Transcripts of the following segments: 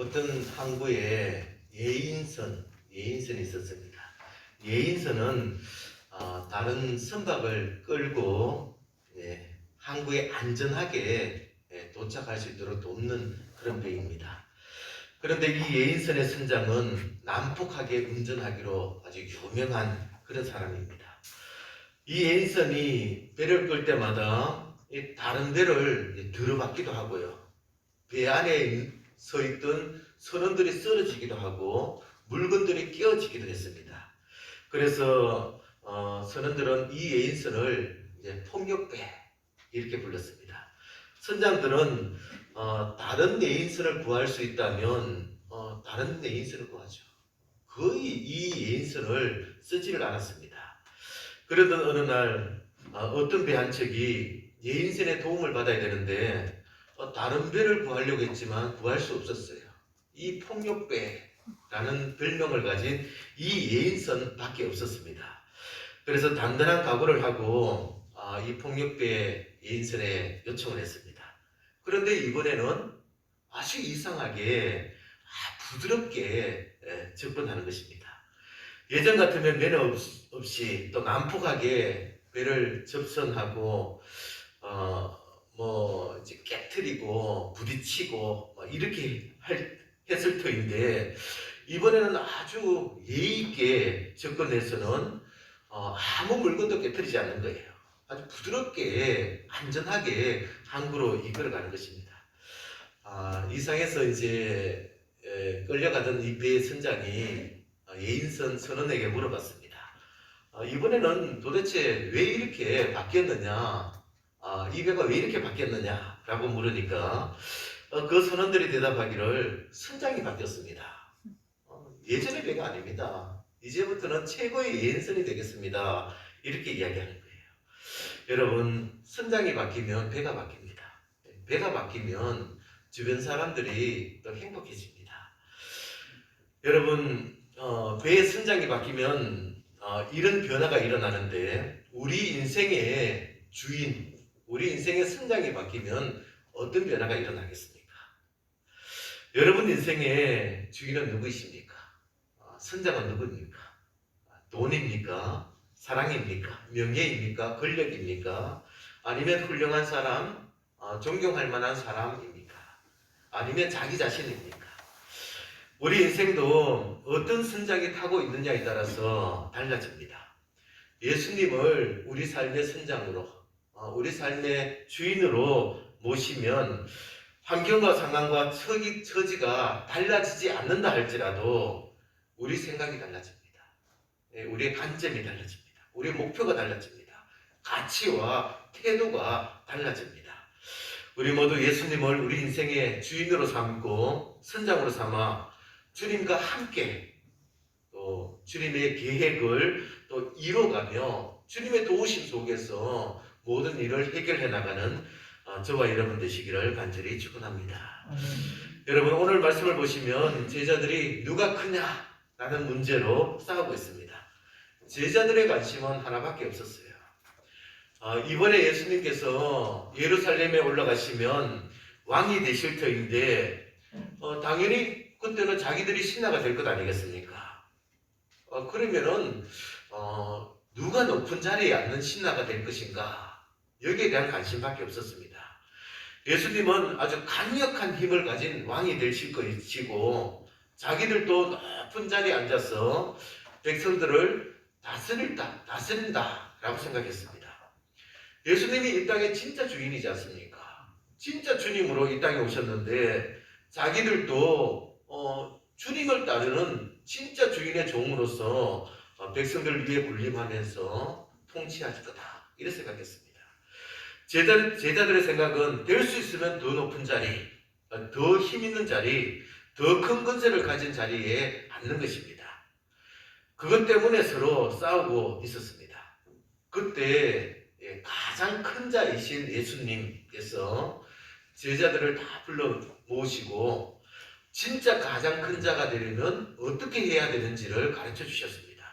어떤 항구에 예인선이 있었습니다. 예인선은 다른 선박을 끌고 항구에 안전하게 도착할 수 있도록 돕는 그런 배입니다. 그런데 이 예인선의 선장은 난폭하게 운전하기로 아주 유명한 그런 사람입니다. 이 예인선이 배를 끌 때마다 다른 배를 들어받기도 하고요. 배 안에 서 있던 선원들이 쓰러지기도 하고 물건들이 깨어지기도 했습니다. 그래서 선원들은 이 예인선을 폭력배 이렇게 불렀습니다. 선장들은 다른 예인선을 구할 수 있다면 다른 예인선을 구하죠. 거의 이 예인선을 쓰지를 않았습니다. 그러던 어느 날 어떤 배 한 척이 예인선의 도움을 받아야 되는데 다른 배를 구하려고 했지만 구할 수 없었어요. 이 폭력배라는 별명을 가진 이 예인선밖에 없었습니다. 그래서 단단한 각오를 하고 이 폭력배 예인선에 요청을 했습니다. 그런데 이번에는 아주 이상하게 부드럽게 접근하는 것입니다. 예전 같으면 매너 없이 또 난폭하게 배를 접선하고 이제 깨트리고 부딪히고 이렇게 했을 터인데 이번에는 아주 예의 있게 접근해서는 아무 물건도 깨트리지 않는 거예요. 아주 부드럽게 안전하게 항구로 이끌어가는 것입니다. 이상해서 이제 끌려가던 이 배의 선장이 예인선 선원에게 물어봤습니다. 이번에는 도대체 왜 이렇게 바뀌었느냐? 이 배가 왜 이렇게 바뀌었느냐? 라고 물으니까 그 선원들이 대답하기를 선장이 바뀌었습니다. 예전의 배가 아닙니다. 이제부터는 최고의 예인선이 되겠습니다. 이렇게 이야기하는 거예요. 여러분, 선장이 바뀌면 배가 바뀝니다. 배가 바뀌면 주변 사람들이 또 행복해집니다. 여러분, 배의 선장이 바뀌면 이런 변화가 일어나는데 우리 인생의 주인, 우리 인생의 선장이 바뀌면 어떤 변화가 일어나겠습니까? 여러분 인생의 주인은 누구이십니까? 선장은 누구입니까? 돈입니까? 사랑입니까? 명예입니까? 권력입니까? 아니면 훌륭한 사람, 존경할 만한 사람입니까? 아니면 자기 자신입니까? 우리 인생도 어떤 선장이 타고 있느냐에 따라서 달라집니다. 예수님을 우리 삶의 선장으로, 우리 삶의 주인으로 모시면 환경과 상황과 처지가 달라지지 않는다 할지라도 우리 생각이 달라집니다. 우리의 관점이 달라집니다. 우리의 목표가 달라집니다. 가치와 태도가 달라집니다. 우리 모두 예수님을 우리 인생의 주인으로 삼고 선장으로 삼아 주님과 함께 또 주님의 계획을 또 이뤄가며 주님의 도우심 속에서 모든 일을 해결해 나가는 저와 여러분 되시기를 간절히 축원합니다. 여러분, 오늘 말씀을 보시면 제자들이 누가 크냐라는 문제로 싸우고 있습니다. 제자들의 관심은 하나밖에 없었어요. 이번에 예수님께서 예루살렘에 올라가시면 왕이 되실 터인데 당연히 그때는 자기들이 신하가 될 것 아니겠습니까? 그러면은 누가 높은 자리에 앉는 신하가 될 것인가? 여기에 대한 관심밖에 없었습니다. 예수님은 아주 강력한 힘을 가진 왕이 되실 것이고 자기들도 높은 자리에 앉아서 백성들을 다스린다라고 생각했습니다. 예수님이 이 땅의 진짜 주인이지 않습니까? 진짜 주님으로 이 땅에 오셨는데 자기들도 주님을 따르는 진짜 주인의 종으로서 백성들을 위해 군림하면서 통치할 거다 이렇게 생각했습니다. 제자들의 생각은 될 수 있으면 더 높은 자리, 더 힘 있는 자리, 더 큰 권세를 가진 자리에 앉는 것입니다. 그것 때문에 서로 싸우고 있었습니다. 그때 가장 큰 자이신 예수님께서 제자들을 다 불러 모시고 진짜 가장 큰 자가 되려면 어떻게 해야 되는지를 가르쳐 주셨습니다.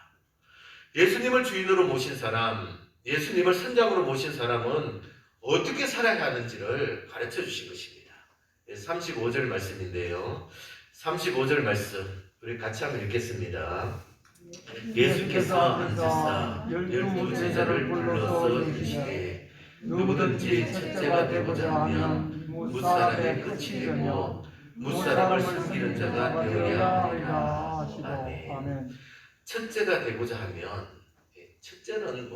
예수님을 주인으로 모신 사람, 예수님을 선장으로 모신 사람은 어떻게 살아야 하는지를 가르쳐 주신 것입니다. 35절 말씀인데요. 35절 말씀 우리 같이 한번 읽겠습니다. 예수께서 앉으사 열두 제자를 불러서 이르시되 누구든지 첫째가 되고자 하면 무사람의 끝이 되고 무사람을 섬기는 자가 되어야 하리라 하시고. 아멘. 첫째가 되고자 하면 첫째는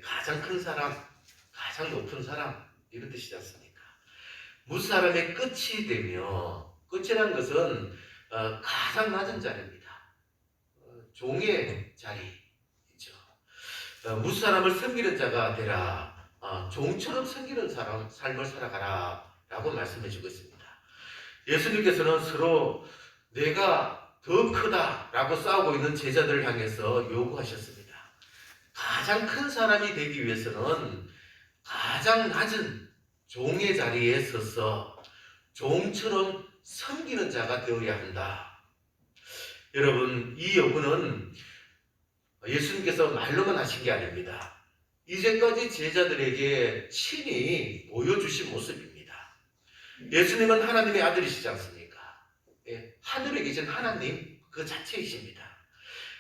가장 큰 사람, 가장 높은 사람 이런 뜻이지 않습니까? 무사람의 끝이 되며, 끝이라는 것은 가장 낮은 자리입니다. 종의 자리이죠. 무사람을 섬기는 자가 되라. 종처럼 섬기는 사람 삶을 살아가라 라고 말씀해 주고 있습니다. 예수님께서는 서로 내가 더 크다 라고 싸우고 있는 제자들을 향해서 요구하셨습니다. 가장 큰 사람이 되기 위해서는 가장 낮은 종의 자리에 서서 종처럼 섬기는 자가 되어야 한다. 여러분, 이 요구는 예수님께서 말로만 하신 게 아닙니다. 이제까지 제자들에게 친히 보여주신 모습입니다. 예수님은 하나님의 아들이시지 않습니까? 하늘에 계신 하나님 그 자체이십니다.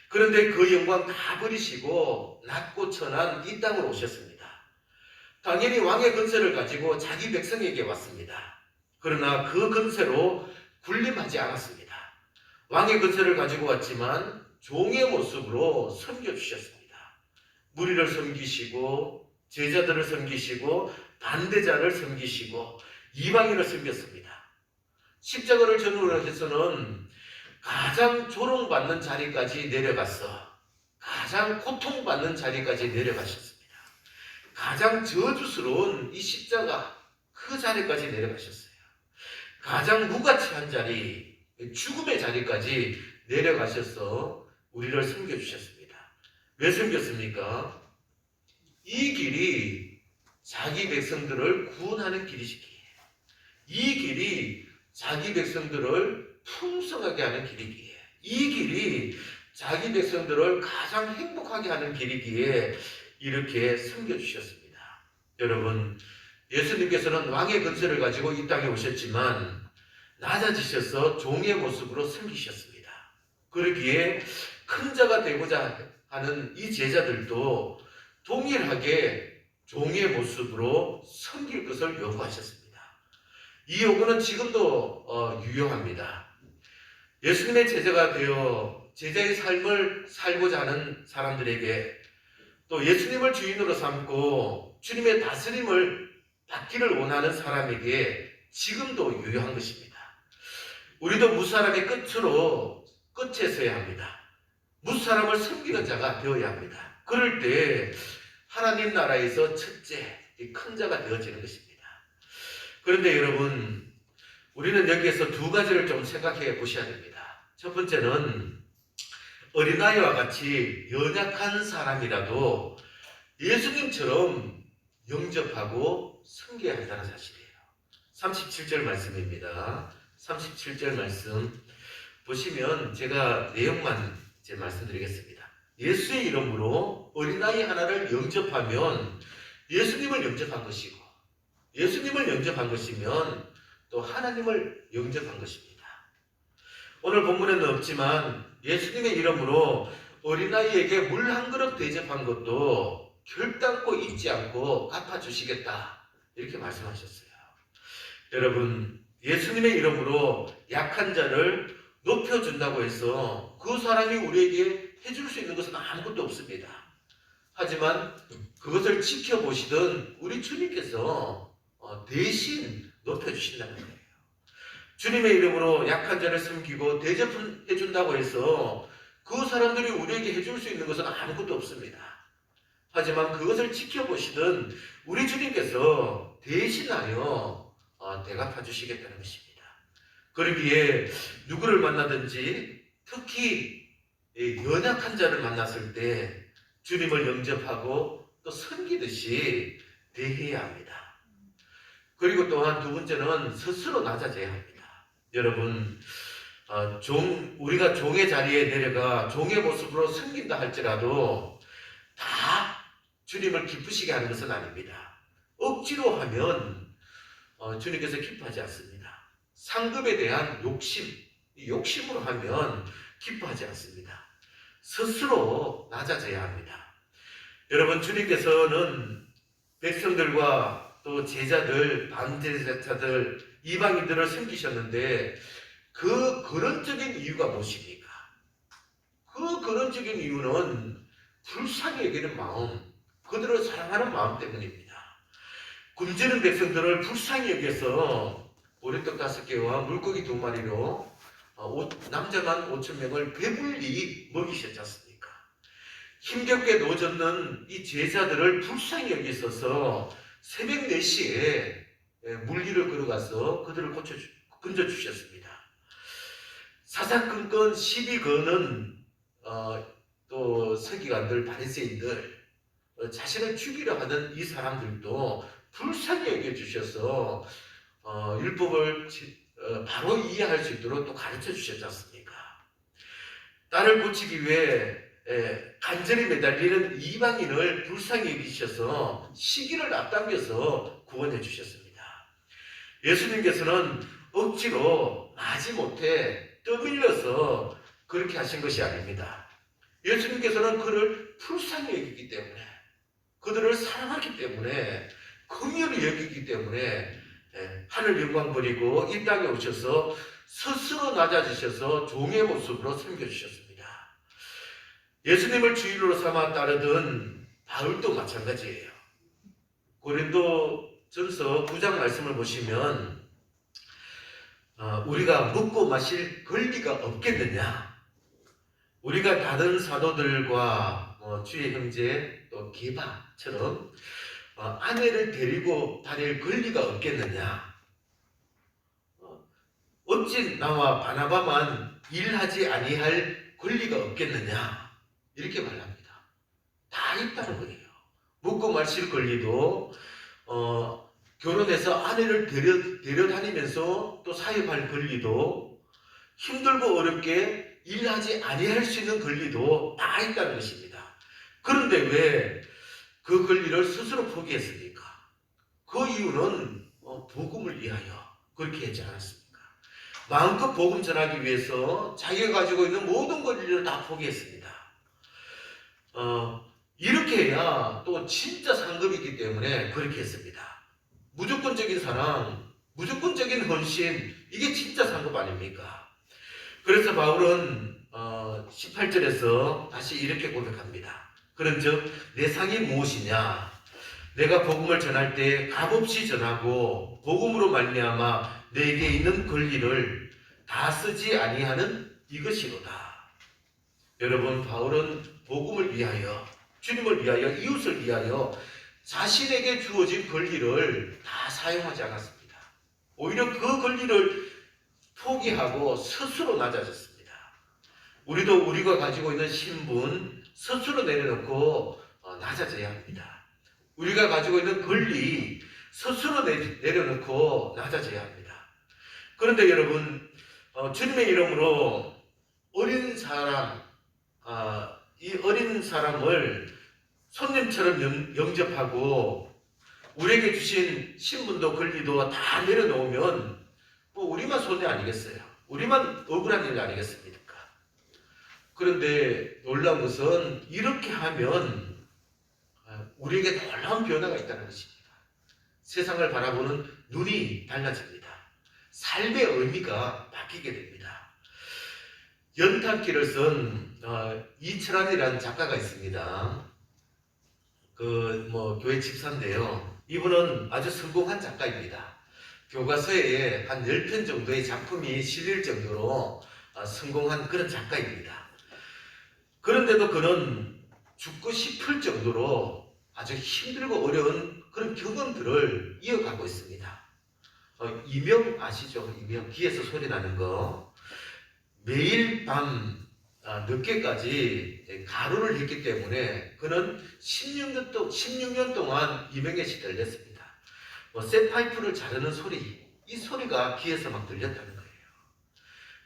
그런데 그 영광 다 버리시고 낮고 천한 이 땅으로 오셨습니다. 당연히 왕의 권세를 가지고 자기 백성에게 왔습니다. 그러나 그 권세로 군림하지 않았습니다. 왕의 권세를 가지고 왔지만 종의 모습으로 섬겨주셨습니다. 무리를 섬기시고 제자들을 섬기시고 반대자를 섬기시고 이방인을 섬겼습니다. 십자가를 전후로 해서는 가장 조롱받는 자리까지 내려가서 가장 고통받는 자리까지 내려가셨습니다. 가장 저주스러운 이 십자가 그 자리까지 내려가셨어요. 가장 무가치한 자리, 죽음의 자리까지 내려가셔서 우리를 섬겨주셨습니다. 왜 섬겼습니까? 이 길이 자기 백성들을 구원하는 길이시기에, 이 길이 자기 백성들을 풍성하게 하는 길이기에, 이 길이 자기 백성들을 가장 행복하게 하는 길이기에 이렇게 섬겨주셨습니다. 여러분, 예수님께서는 왕의 권세를 가지고 이 땅에 오셨지만 낮아지셔서 종의 모습으로 섬기셨습니다. 그러기에 큰 자가 되고자 하는 이 제자들도 동일하게 종의 모습으로 섬길 것을 요구하셨습니다. 이 요구는 지금도 유효합니다. 예수님의 제자가 되어 제자의 삶을 살고자 하는 사람들에게, 또 예수님을 주인으로 삼고 주님의 다스림을 받기를 원하는 사람에게 지금도 유효한 것입니다. 우리도 무사람의 끝에 서야 합니다. 무사람을 섬기는 자가 되어야 합니다. 그럴 때 하나님 나라에서 첫째, 큰 자가 되어지는 것입니다. 그런데 여러분, 우리는 여기에서 두 가지를 좀 생각해 보셔야 됩니다. 첫 번째는 어린아이와 같이 연약한 사람이라도 예수님처럼 영접하고 섬겨야 한다는 사실이에요. 37절 말씀입니다. 37절 말씀 보시면 제가 내용만 말씀드리겠습니다. 예수의 이름으로 어린아이 하나를 영접하면 예수님을 영접한 것이고, 예수님을 영접한 것이면 또 하나님을 영접한 것입니다. 오늘 본문에는 없지만 예수님의 이름으로 어린아이에게 물 한 그릇 대접한 것도 결단코 잊지 않고 갚아주시겠다 이렇게 말씀하셨어요. 여러분, 예수님의 이름으로 약한 자를 높여준다고 해서 그 사람이 우리에게 해줄 수 있는 것은 아무것도 없습니다. 하지만 그것을 지켜보시던 우리 주님께서 대신 높여주신다는 거예요. 주님의 이름으로 약한 자를 섬기고 대접해준다고 해서 그 사람들이 우리에게 해줄 수 있는 것은 아무것도 없습니다. 하지만 그것을 지켜보시던 우리 주님께서 대신하여 대갚아 주시겠다는 것입니다. 그러기에 누구를 만나든지 특히 연약한 자를 만났을 때 주님을 영접하고 또 섬기듯이 대해야 합니다. 그리고 또한 두 번째는 스스로 낮아져야 합니다. 여러분, 우리가 종의 자리에 내려가 종의 모습으로 섬긴다 할지라도 다 주님을 기쁘시게 하는 것은 아닙니다. 억지로 하면 주님께서 기뻐하지 않습니다. 상급에 대한 욕심, 이 욕심으로 하면 기뻐하지 않습니다. 스스로 낮아져야 합니다. 여러분, 주님께서는 백성들과 또 제자들, 반제자들, 이방인들을 섬기셨는데 그 근원적인 이유가 무엇입니까? 그 근원적인 이유는 불쌍히 여기는 마음, 그들을 사랑하는 마음 때문입니다. 굶주린 백성들을 불쌍히 여겨서 보리떡 5개와 물고기 2마리로 남자만 5,000명을 배불리 먹이셨지 않습니까? 힘겹게 노젓는 이 제자들을 불쌍히 여기셔서 새벽 4시에 물리를 걸어가서 그들을 건져주셨습니다. 사사건건 시비 거는 또 서기관들, 바리새인들, 자신을 죽이려 하던 이 사람들도 불쌍히 여겨주셔서 율법을 바로 이해할 수 있도록 또 가르쳐 주셨지 않습니까? 딸을 고치기 위해 간절히 매달리는 이방인을 불쌍히 여기셔서 시기를 앞당겨서 구원해 주셨습니다. 예수님께서는 억지로 마지못해 떠밀려서 그렇게 하신 것이 아닙니다. 예수님께서는 그를 불쌍히 여기기 때문에, 그들을 사랑하기 때문에, 긍휼히 여기기 때문에 하늘 영광 버리고 이 땅에 오셔서 스스로 낮아지셔서 종의 모습으로 섬겨주셨습니다. 예수님을 주인으로 삼아 따르던 바울도 마찬가지예요. 고린도전서 9장 말씀을 보시면 우리가 먹고 마실 권리가 없겠느냐, 우리가 다른 사도들과 주의 형제 또 게바처럼 아내를 데리고 다닐 권리가 없겠느냐, 어찌 나와 바나바만 일하지 아니할 권리가 없겠느냐, 이렇게 말합니다. 다 있다는 거예요. 먹고 마실 권리도 결혼해서 아내를 데려다니면서 또 사역할 권리도, 힘들고 어렵게 일하지 아니할 수 있는 권리도 다 있다는 것입니다. 그런데 왜 그 권리를 스스로 포기했습니까? 그 이유는 복음을 위하여 그렇게 하지 않았습니까? 마음껏 복음 전하기 위해서 자기가 가지고 있는 모든 권리를 다 포기했습니다. 이렇게 해야 또 진짜 상급이기 때문에 그렇게 했습니다. 무조건적인 사랑, 무조건적인 헌신, 이게 진짜 상급 아닙니까? 그래서 바울은 18절에서 다시 이렇게 고백합니다. 그런즉 내 상이 무엇이냐? 내가 복음을 전할 때 값없이 전하고 복음으로 말미암아 내게 있는 권리를 다 쓰지 아니하는 이것이로다. 여러분, 바울은 복음을 위하여, 주님을 위하여, 이웃을 위하여 자신에게 주어진 권리를 다 사용하지 않았습니다. 오히려 그 권리를 포기하고 스스로 낮아졌습니다. 우리도 우리가 가지고 있는 신분 스스로 내려놓고 낮아져야 합니다. 우리가 가지고 있는 권리 스스로 내려놓고 낮아져야 합니다. 그런데 여러분, 주님의 이름으로 어린 사람, 이 어린 사람을 손님처럼 영접하고 우리에게 주신 신분도 권리도 다 내려놓으면 우리만 손해 아니겠어요? 우리만 억울한 일 아니겠습니까? 그런데 놀라운 것은 이렇게 하면 우리에게 놀라운 변화가 있다는 것입니다. 세상을 바라보는 눈이 달라집니다. 삶의 의미가 바뀌게 됩니다. 연탄기를 쓴 이철환이라는 작가가 있습니다. 교회 집사인데요. 이분은 아주 성공한 작가입니다. 교과서에 한 10편 정도의 작품이 실릴 정도로 성공한 그런 작가입니다. 그런데도 그는 죽고 싶을 정도로 아주 힘들고 어려운 그런 경험들을 이어가고 있습니다. 이명 아시죠? 이명, 귀에서 소리 나는 거. 매일 밤 늦게까지 가루를 했기 때문에 그는 16년 동안 이명에 시달렸습니다. 쇠파이프를 자르는 소리, 이 소리가 귀에서 막 들렸다는 거예요.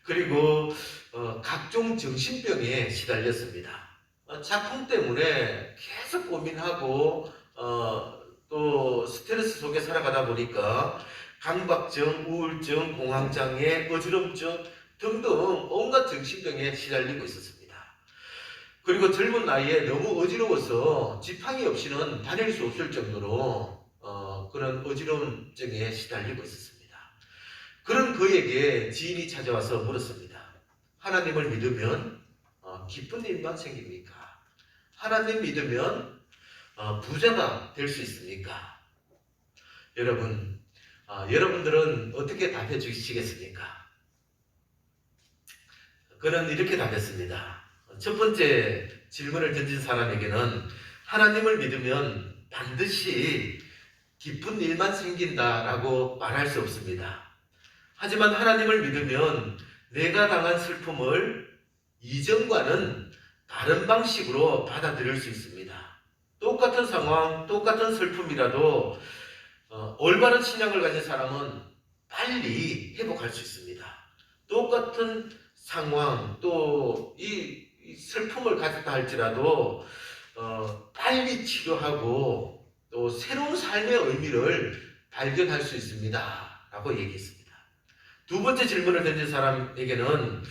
그리고 각종 정신병에 시달렸습니다. 작품 때문에 계속 고민하고 또 스트레스 속에 살아가다 보니까 강박증, 우울증, 공황장애, 어지럼증 등등 온갖 정신병에 시달리고 있었습니다. 그리고 젊은 나이에 너무 어지러워서 지팡이 없이는 다닐 수 없을 정도로 그런 어지러움증에 시달리고 있었습니다. 그런 그에게 지인이 찾아와서 물었습니다. 하나님을 믿으면 기쁜 일만 생깁니까? 하나님 믿으면 부자가 될 수 있습니까? 여러분, 여러분들은 어떻게 답해 주시겠습니까? 그는 이렇게 답했습니다. 첫 번째 질문을 던진 사람에게는 하나님을 믿으면 반드시 기쁜 일만 생긴다라고 말할 수 없습니다. 하지만 하나님을 믿으면 내가 당한 슬픔을 이전과는 다른 방식으로 받아들일 수 있습니다. 똑같은 상황, 똑같은 슬픔이라도 올바른 신앙을 가진 사람은 빨리 회복할 수 있습니다. 똑같은 상황, 또 이 슬픔을 가졌다 할지라도 빨리 치료하고 또 새로운 삶의 의미를 발견할 수 있습니다. 라고 얘기했습니다. 두 번째 질문을 던진 사람에게는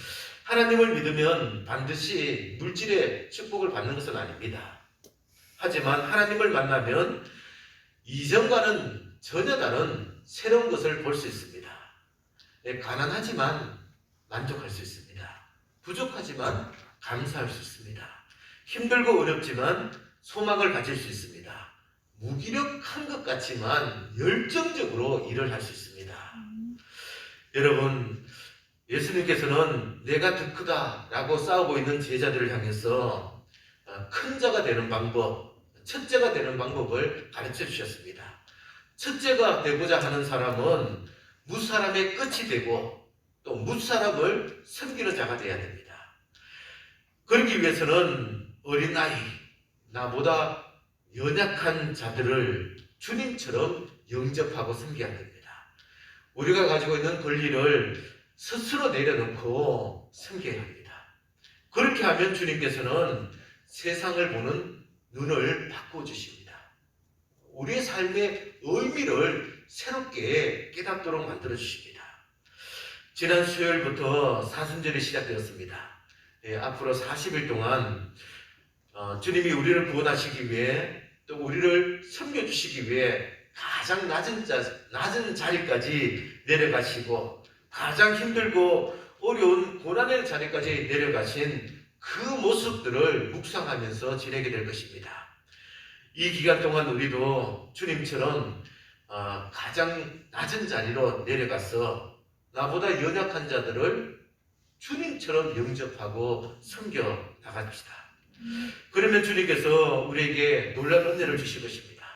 하나님을 믿으면 반드시 물질의 축복을 받는 것은 아닙니다. 하지만 하나님을 만나면 이전과는 전혀 다른 새로운 것을 볼 수 있습니다. 가난하지만 만족할 수 있습니다. 부족하지만 감사할 수 있습니다. 힘들고 어렵지만 소망을 가질 수 있습니다. 무기력한 것 같지만 열정적으로 일을 할 수 있습니다. 여러분, 예수님께서는 내가 더 크다라고 싸우고 있는 제자들을 향해서 큰 자가 되는 방법, 첫째가 되는 방법을 가르쳐 주셨습니다. 첫째가 되고자 하는 사람은 무사람의 끝이 되고 또 무사람을 섬기는 자가 되어야 됩니다. 그러기 위해서는 어린아이, 나보다 연약한 자들을 주님처럼 영접하고 섬겨야 됩니다. 우리가 가지고 있는 권리를 스스로 내려놓고 섬겨야 합니다. 그렇게 하면 주님께서는 세상을 보는 눈을 바꿔주십니다. 우리의 삶의 의미를 새롭게 깨닫도록 만들어주십니다. 지난 수요일부터 사순절이 시작되었습니다. 앞으로 40일 동안 주님이 우리를 구원하시기 위해 또 우리를 섬겨주시기 위해 가장 낮은 자리까지 내려가시고 가장 힘들고 어려운 고난의 자리까지 내려가신 그 모습들을 묵상하면서 지내게 될 것입니다. 이 기간 동안 우리도 주님처럼 가장 낮은 자리로 내려가서 나보다 연약한 자들을 주님처럼 영접하고 섬겨 나갑시다. 그러면 주님께서 우리에게 놀라운 은혜를 주실 것입니다.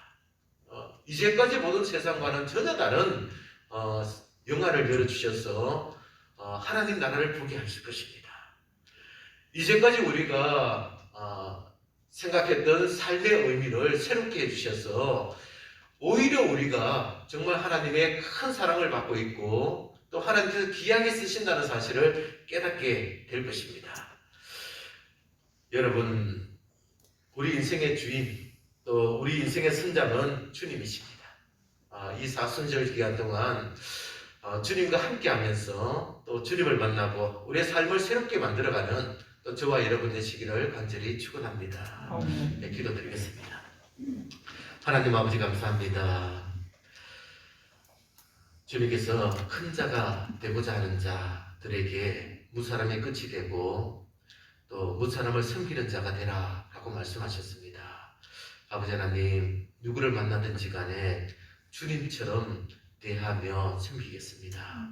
이제까지 보던 세상과는 전혀 다른 영화를 열어주셔서 하나님 나라를 보게 하실 것입니다. 이제까지 우리가 생각했던 삶의 의미를 새롭게 해주셔서 오히려 우리가 정말 하나님의 큰 사랑을 받고 있고 또 하나님께서 귀하게 쓰신다는 사실을 깨닫게 될 것입니다. 여러분, 우리 인생의 주인 또 우리 인생의 선장은 주님이십니다. 이 사순절 기간 동안 주님과 함께 하면서 또 주님을 만나고 우리의 삶을 새롭게 만들어가는 또 저와 여러분 되시기를 간절히 축원합니다. 네, 기도드리겠습니다. 하나님 아버지 감사합니다. 주님께서 큰 자가 되고자 하는 자들에게 무사람의 끝이 되고 또 무사람을 섬기는 자가 되라 라고 말씀하셨습니다. 아버지 하나님, 누구를 만나든지 간에 주님처럼 대하며 섬기겠습니다.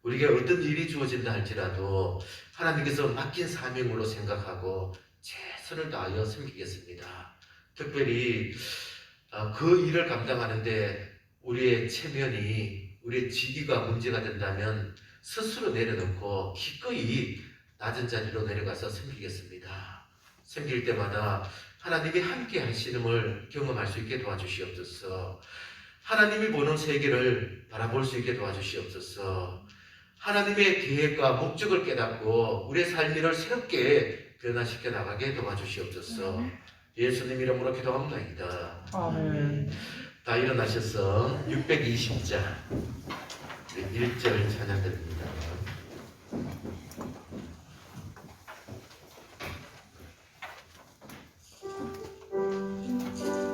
우리에게 어떤 일이 주어진다 할지라도 하나님께서 맡긴 사명으로 생각하고 최선을 다하여 섬기겠습니다. 특별히 그 일을 감당하는데 우리의 체면이, 우리의 지위가 문제가 된다면 스스로 내려놓고 기꺼이 낮은 자리로 내려가서 섬기겠습니다. 섬길 때마다 하나님이 함께 하시는을 경험할 수 있게 도와주시옵소서. 하나님이 보는 세계를 바라볼 수 있게 도와주시옵소서. 하나님의 계획과 목적을 깨닫고 우리의 삶을 새롭게 변화시켜 나가게 도와주시옵소서. 예수님 이름으로 기도합니다. 아멘. 다 일어나셔서 620자 1절 찬양 드립니다.